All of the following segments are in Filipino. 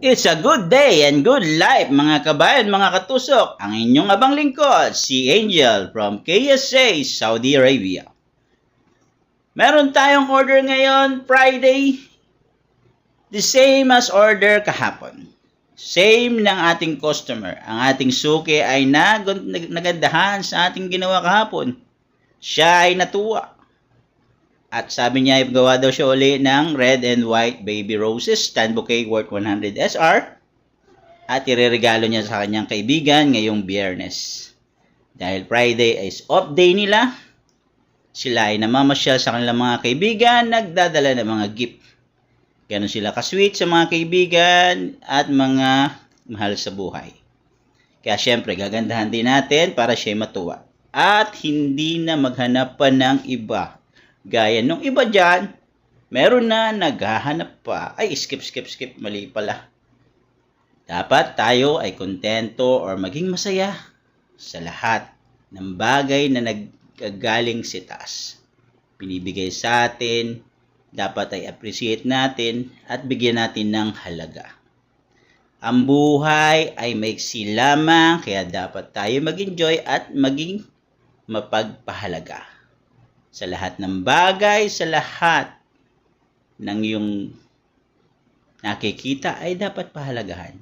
It's a good day and good life mga kabayan, mga katusok. Ang inyong abang lingkod, si Angel from KSA, Saudi Arabia. Meron tayong order ngayon, Friday. The same as order kahapon. Same ng ating customer. Ang ating suki ay nagandahan sa ating ginawa kahapon. Siya ay natuwa. At sabi niya, gawa daw siya uli ng red and white baby roses, stand bouquet worth 100 SR. At ireregalo niya sa kanyang kaibigan ngayong Biyernes. Dahil Friday is off day nila, sila ay namamasyal sa kanilang mga kaibigan, nagdadala ng mga gift. Ganon sila ka-sweet sa mga kaibigan at mga mahal sa buhay. Kaya syempre, gagandahan din natin para siya matuwa. At hindi na maghanap pa ng iba. Gaya nung iba dyan, meron na naghahanap pa. Ay, skip, mali pala. Dapat tayo ay kontento or maging masaya sa lahat ng bagay na naggagaling sa taas. Pinibigay sa atin, dapat ay appreciate natin at bigyan natin ng halaga. Ang buhay ay maiksi lamang, kaya dapat tayo mag-enjoy at maging mapagpahalaga. Sa lahat ng bagay, sa lahat ng iyong nakikita ay dapat pahalagahan.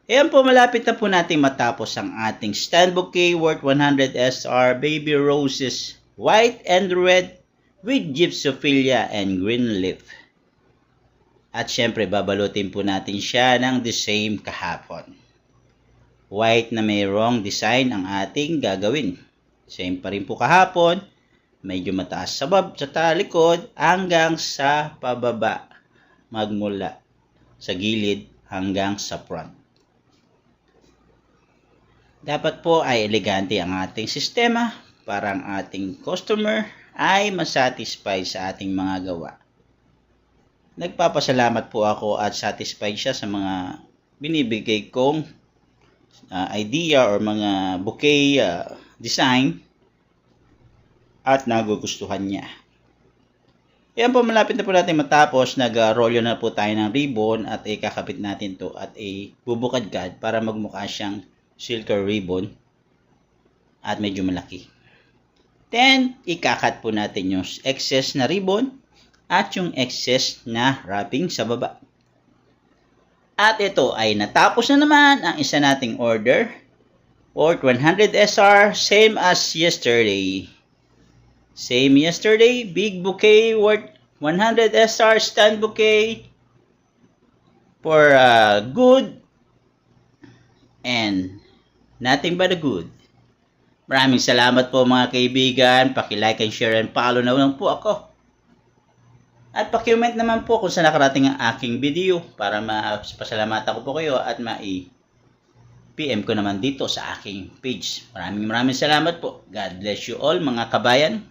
Ayan po, malapit na po natin matapos ang ating stand bouquet worth 100 SR baby roses, white and red with gypsophilia and green leaf. At syempre, babalutin po natin siya ng the same kahapon. White na mayroong design ang ating gagawin. Same pa rin po kahapon. Medyo mataas sa talikod hanggang sa pababa, magmula sa gilid hanggang sa front. Dapat po ay elegante ang ating sistema para ang ating customer ay masatisfy sa ating mga gawa. Nagpapasalamat po ako at satisfied siya sa mga binibigay kong idea or mga bouquet design. At nagugustuhan niya. Yan po, malapit na po natin matapos. Nag-rolyo na po tayo ng ribbon at ikakabit natin to at bubukadkad para magmukha siyang silker ribbon at medyo malaki. Then, ikakat po natin yung excess na ribbon at yung excess na wrapping sa baba. At ito ay natapos na naman ang isa nating order worth 100 SR, same as yesterday. Same yesterday, big bouquet worth 100 SR stand bouquet for good and nothing but the good. Maraming salamat po mga kaibigan. Paki-like and share and follow na lang po ako. At paki-comment naman po kung saan nakarating ang aking video para mapasalamatan ko po kayo at PM ko naman dito sa aking page. Maraming salamat po. God bless you all mga kabayan.